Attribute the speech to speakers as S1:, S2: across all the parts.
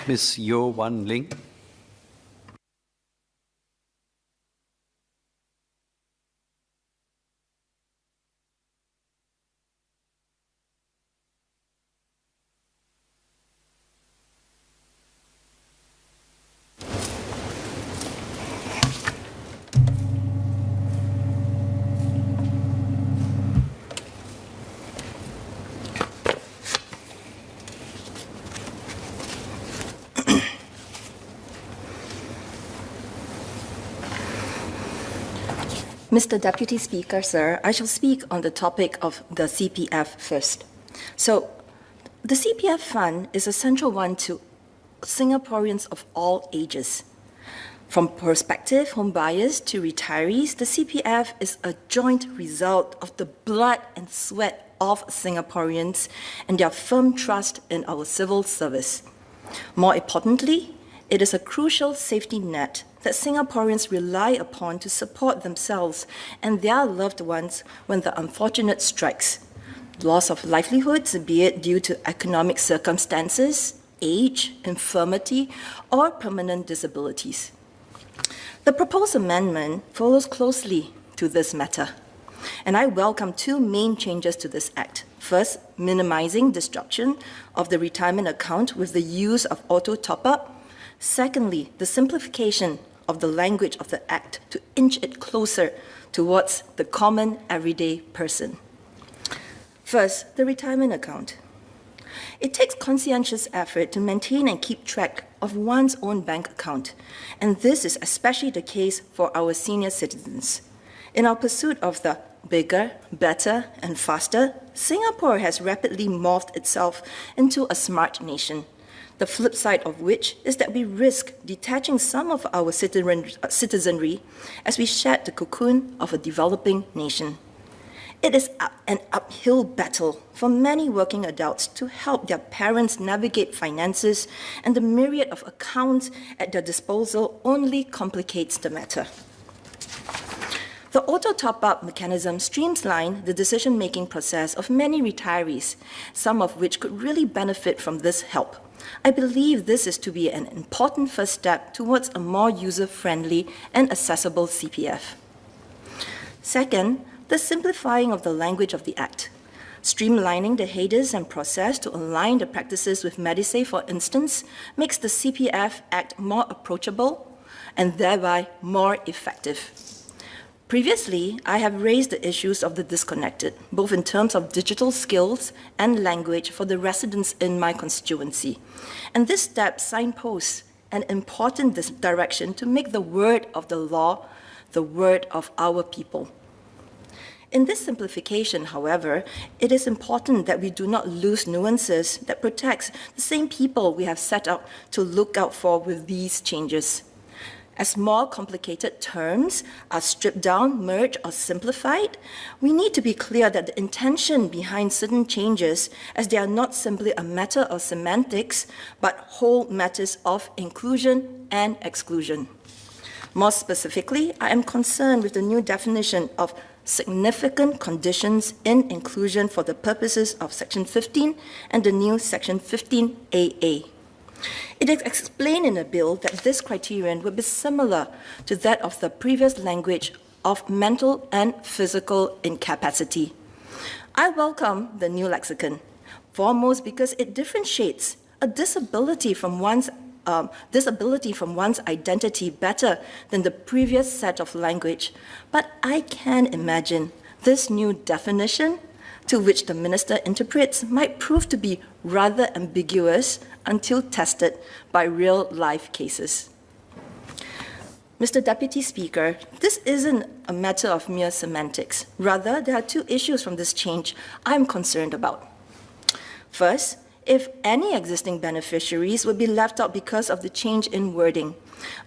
S1: Ms. Yo Wan Ling.
S2: Mr. Deputy Speaker, sir, I shall speak on the topic of the CPF first. So, the CPF fund is a central one to Singaporeans of all ages. From prospective home buyers to retirees, the CPF is a joint result of the blood and sweat of Singaporeans and their firm trust in our civil service. More importantly, it is a crucial safety net that Singaporeans rely upon to support themselves and their loved ones when the unfortunate strikes. Loss of livelihoods, be it due to economic circumstances, age, infirmity, or permanent disabilities. The proposed amendment follows closely to this matter, and I welcome two main changes to this Act. First, minimizing destruction of the retirement account with the use of auto top-up. Secondly, the simplification of the language of the Act to inch it closer towards the common everyday person. First, the retirement account. It takes conscientious effort to maintain and keep track of one's own bank account, and this is especially the case for our senior citizens. In our pursuit of the bigger, better, and faster, Singapore has rapidly morphed itself into a smart nation. The flip side of which is that we risk detaching some of our citizenry as we shed the cocoon of a developing nation. It is an uphill battle for many working adults to help their parents navigate finances, and the myriad of accounts at their disposal only complicates the matter. The auto top-up mechanism streamlines the decision-making process of many retirees, some of which could really benefit from this help. I believe this is to be an important first step towards a more user-friendly and accessible CPF. Second, the simplifying of the language of the Act. Streamlining the headers and process to align the practices with Medisave, for instance, makes the CPF Act more approachable and thereby more effective. Previously, I have raised the issues of the disconnected, both in terms of digital skills and language for the residents in my constituency. And this step signposts an important direction to make the word of the law the word of our people. In this simplification, however, it is important that we do not lose nuances that protects the same people we have set out to look out for with these changes. As more complicated terms are stripped down, merged, or simplified, we need to be clear that the intention behind certain changes, as they are not simply a matter of semantics, but whole matters of inclusion and exclusion. More specifically, I am concerned with the new definition of significant conditions in inclusion for the purposes of Section 15 and the new Section 15AA. It is explained in the bill that this criterion would be similar to that of the previous language of mental and physical incapacity. I welcome the new lexicon, foremost because it differentiates a disability from one's identity better than the previous set of language. But I can imagine this new definition, to which the minister interprets, might prove to be rather ambiguous until tested by real-life cases. Mr. Deputy Speaker, this isn't a matter of mere semantics. Rather, there are two issues from this change I'm concerned about. First, if any existing beneficiaries would be left out because of the change in wording.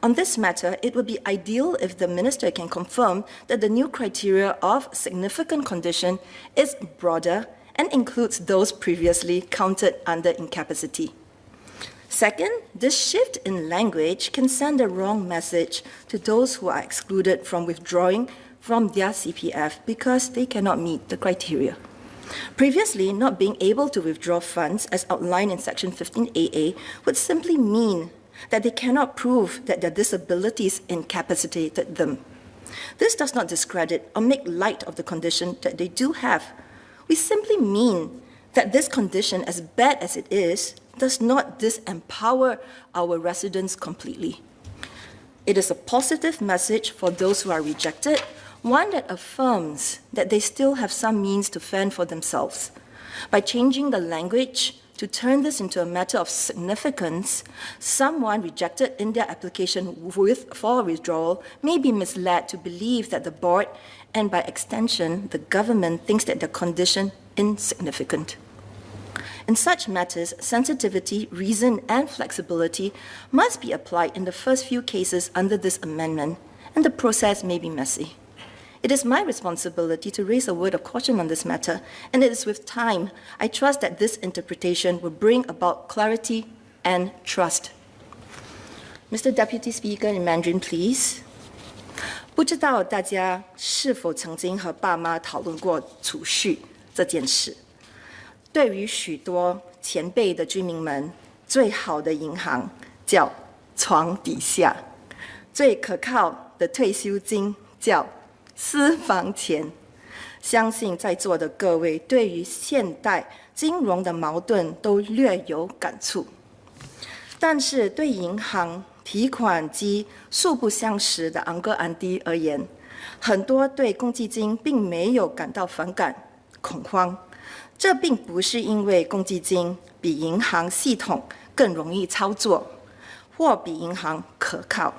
S2: On this matter, it would be ideal if the minister can confirm that the new criteria of significant condition is broader and includes those previously counted under incapacity. Second, this shift in language can send a wrong message to those who are excluded from withdrawing from their CPF because they cannot meet the criteria. Previously, not being able to withdraw funds, as outlined in Section 15AA, would simply mean that they cannot prove that their disabilities incapacitated them. This does not discredit or make light of the condition that they do have. We simply mean that this condition, as bad as it is, does not disempower our residents completely. It is a positive message for those who are rejected, one that affirms that they still have some means to fend for themselves. By changing the language to turn this into a matter of significance, someone rejected in their application for withdrawal may be misled to believe that the board, and by extension, the government, thinks that their condition insignificant. In such matters, sensitivity, reason, and flexibility must be applied in the first few cases under this amendment, and the process may be messy. It is my responsibility to raise a word of caution on this matter, and it is with time, I trust that this interpretation will bring about clarity and trust. Mr. Deputy Speaker, in Mandarin, please. 不知道大家是否曾经和爸妈讨论过储蓄这件事？对于许多前辈的居民们，最好的银行叫床底下，最可靠的退休金叫私房钱。相信在座的各位对于现代金融的矛盾都略有感触，但是对银行提款机素不相识的昂哥安迪而言，很多对公积金并没有感到反感、恐慌。这并不是因为公积金比银行系统更容易操作，或比银行可靠。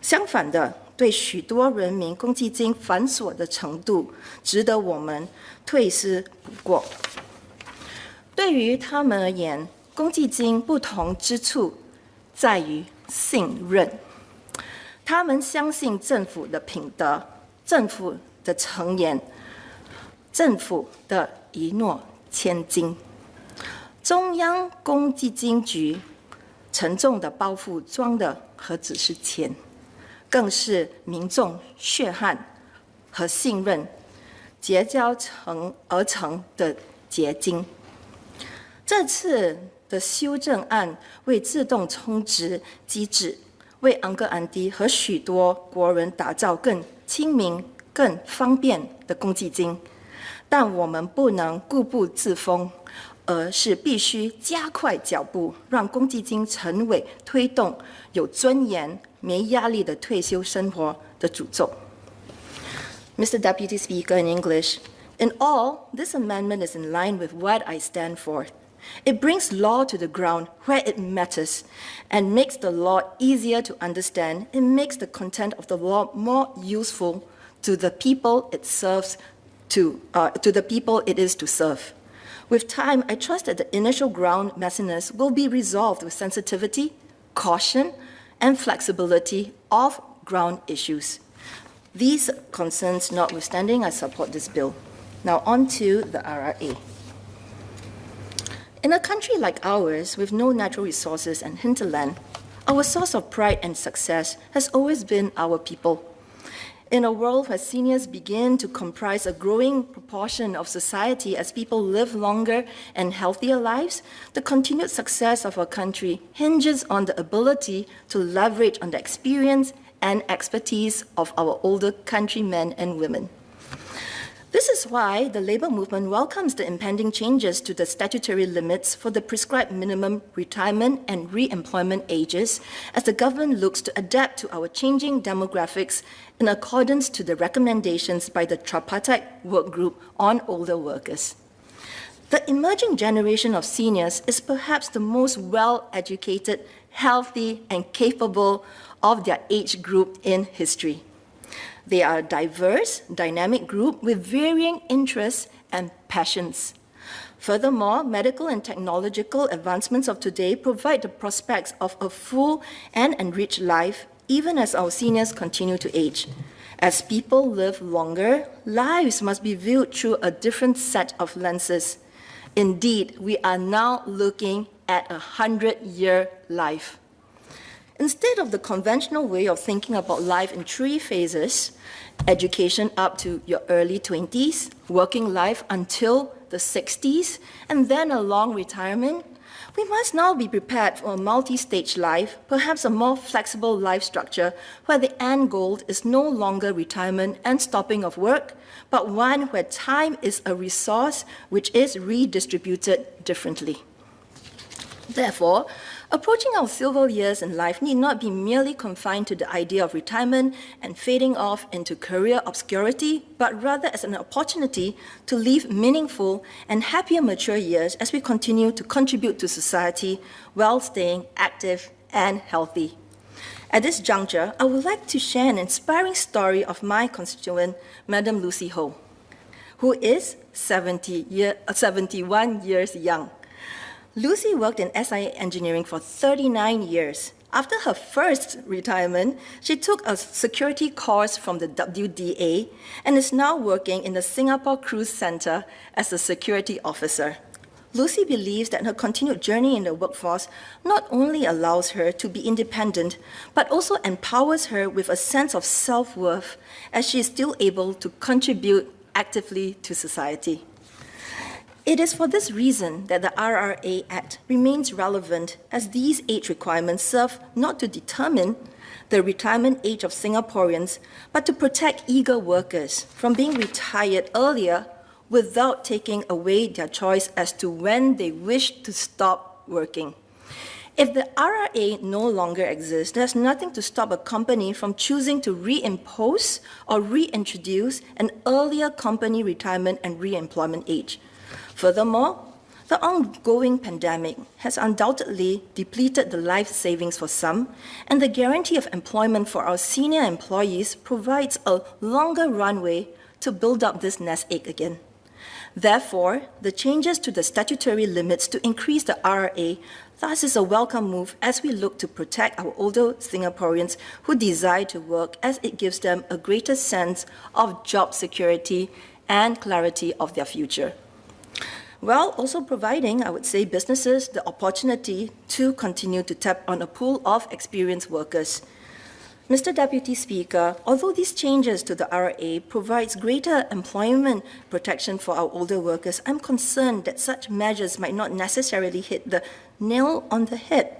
S2: 相反的，对许多人民公积金繁琐的程度，值得我们退思不过。对于他们而言，公积金不同之处在于信任。他们相信政府的品德、政府的诚言、政府的一诺千金。中央公积金局沉重的包袱装的何止是钱，更是民众血汗和信任结交而成的结晶。这次的修正案为自动充值机制，为昂哥安迪和许多国人打造更亲民、更方便的公积金。但我们不能固步自封，而是必须加快脚步，让公积金成为推动有尊严、没压力的退休生活的主轴。Mr. Deputy Speaker, in English, in all, this amendment is in line with what I stand for. It brings law to the ground where it matters and makes the law easier to understand. It makes the content of the law more useful to the people it serves to the people it is to serve. With time, I trust that the initial ground messiness will be resolved with sensitivity, caution, and flexibility of ground issues. These concerns notwithstanding, I support this bill. Now on to the RRA. In a country like ours, with no natural resources and hinterland, our source of pride and success has always been our people. In a world where seniors begin to comprise a growing proportion of society as people live longer and healthier lives, the continued success of our country hinges on the ability to leverage on the experience and expertise of our older countrymen and women. This is why the labor movement welcomes the impending changes to the statutory limits for the prescribed minimum retirement and re-employment ages as the government looks to adapt to our changing demographics in accordance to the recommendations by the tripartite work group on older workers. The emerging generation of seniors is perhaps the most well-educated, healthy, and capable of their age group in history. They are a diverse, dynamic group with varying interests and passions. Furthermore, medical and technological advancements of today provide the prospects of a full and enriched life, even as our seniors continue to age. As people live longer, lives must be viewed through a different set of lenses. Indeed, we are now looking at a 100-year life. Instead of the conventional way of thinking about life in 3 phases, education up to your early 20s, working life until the 60s, and then a long retirement, we must now be prepared for a multi-stage life, perhaps a more flexible life structure where the end goal is no longer retirement and stopping of work, but one where time is a resource which is redistributed differently. Therefore, approaching our silver years in life need not be merely confined to the idea of retirement and fading off into career obscurity, but rather as an opportunity to live meaningful and happier mature years as we continue to contribute to society while staying active and healthy. At this juncture, I would like to share an inspiring story of my constituent, Madam Lucy Ho, who is 71 years young. Lucy worked in SIA engineering for 39 years. After her first retirement, she took a security course from the WDA and is now working in the Singapore Cruise Centre as a security officer. Lucy believes that her continued journey in the workforce not only allows her to be independent, but also empowers her with a sense of self-worth as she is still able to contribute actively to society. It is for this reason that the RRA Act remains relevant, as these age requirements serve not to determine the retirement age of Singaporeans, but to protect eager workers from being retired earlier without taking away their choice as to when they wish to stop working. If the RRA no longer exists, there's nothing to stop a company from choosing to reimpose or reintroduce an earlier company retirement and re-employment age. Furthermore, the ongoing pandemic has undoubtedly depleted the life savings for some, and the guarantee of employment for our senior employees provides a longer runway to build up this nest egg again. Therefore, the changes to the statutory limits to increase the RRA thus is a welcome move as we look to protect our older Singaporeans who desire to work, as it gives them a greater sense of job security and clarity of their future, while also providing, I would say, businesses the opportunity to continue to tap on a pool of experienced workers. Mr. Deputy Speaker, although these changes to the RA provides greater employment protection for our older workers, I'm concerned that such measures might not necessarily hit the nail on the head.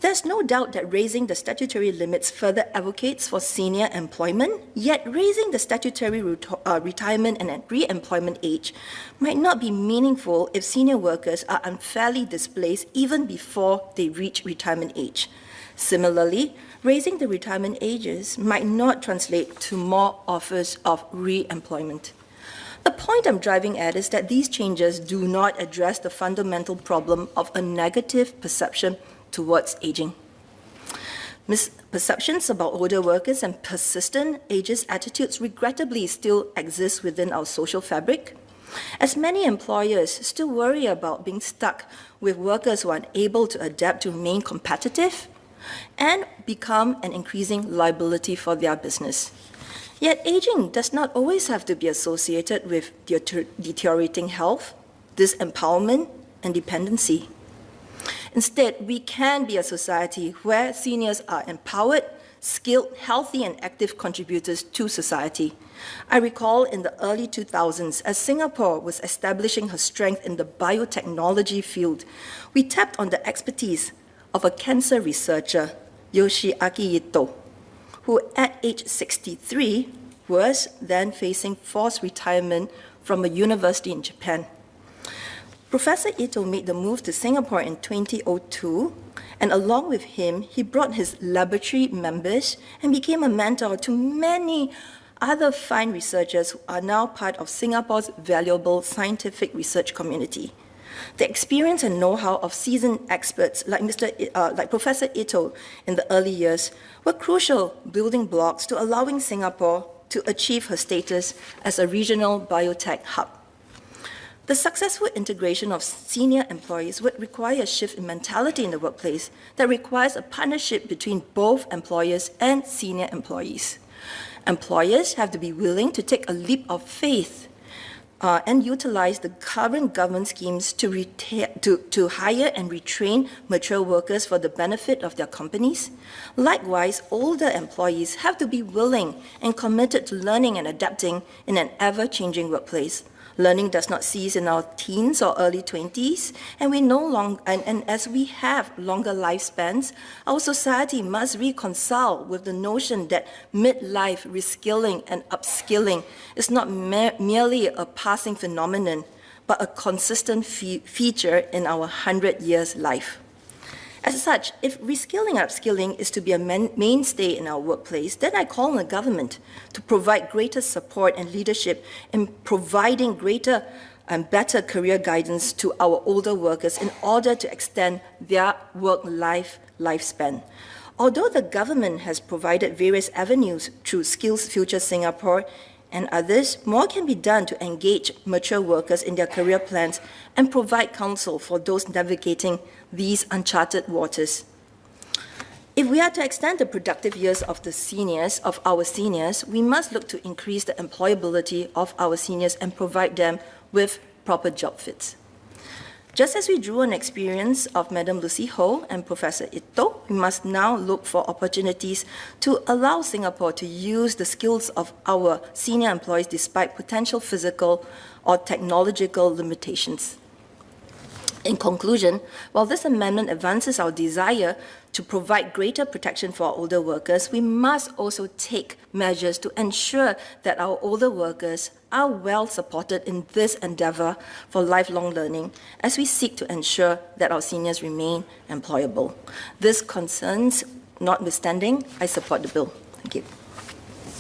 S2: There's no doubt that raising the statutory limits further advocates for senior employment, yet raising the statutory retirement and re-employment age might not be meaningful if senior workers are unfairly displaced even before they reach retirement age. Similarly, raising the retirement ages might not translate to more offers of re-employment. The point I'm driving at is that these changes do not address the fundamental problem of a negative perception towards aging. Misperceptions about older workers and persistent ageist attitudes regrettably still exist within our social fabric, as many employers still worry about being stuck with workers who are unable to adapt to remain competitive and become an increasing liability for their business. Yet aging does not always have to be associated with deteriorating health, disempowerment, and dependency. Instead, we can be a society where seniors are empowered, skilled, healthy, and active contributors to society. I recall in the early 2000s, as Singapore was establishing her strength in the biotechnology field, we tapped on the expertise of a cancer researcher, Yoshiaki Ito, who at age 63 was then facing forced retirement from a university in Japan. Professor Ito made the move to Singapore in 2002, and along with him, he brought his laboratory members and became a mentor to many other fine researchers who are now part of Singapore's valuable scientific research community. The experience and know-how of seasoned experts like Professor Ito in the early years were crucial building blocks to allowing Singapore to achieve her status as a regional biotech hub. The successful integration of senior employees would require a shift in mentality in the workplace that requires a partnership between both employers and senior employees. Employers have to be willing to take a leap of faith and utilize the current government schemes to hire and retrain mature workers for the benefit of their companies. Likewise, older employees have to be willing and committed to learning and adapting in an ever-changing workplace. Learning does not cease in our teens or early 20s, and as we have longer lifespans, our society must reconcile with the notion that midlife reskilling and upskilling is not merely a passing phenomenon, but a consistent feature in our 100 years life. As such, if reskilling and upskilling is to be a mainstay in our workplace, then I call on the government to provide greater support and leadership in providing greater and better career guidance to our older workers in order to extend their work-life lifespan. Although the government has provided various avenues through Skills Future Singapore and others, more can be done to engage mature workers in their career plans and provide counsel for those navigating these uncharted waters. If we are to extend the productive years of our seniors, we must look to increase the employability of our seniors and provide them with proper job fits. Just as we drew on experience of Madam Lucy Ho and Professor Ito, we must now look for opportunities to allow Singapore to use the skills of our senior employees despite potential physical or technological limitations. In conclusion, while this amendment advances our desire to provide greater protection for our older workers, we must also take measures to ensure that our older workers are well supported in this endeavor for lifelong learning as we seek to ensure that our seniors remain employable. This concerns notwithstanding, I support the bill. Thank you.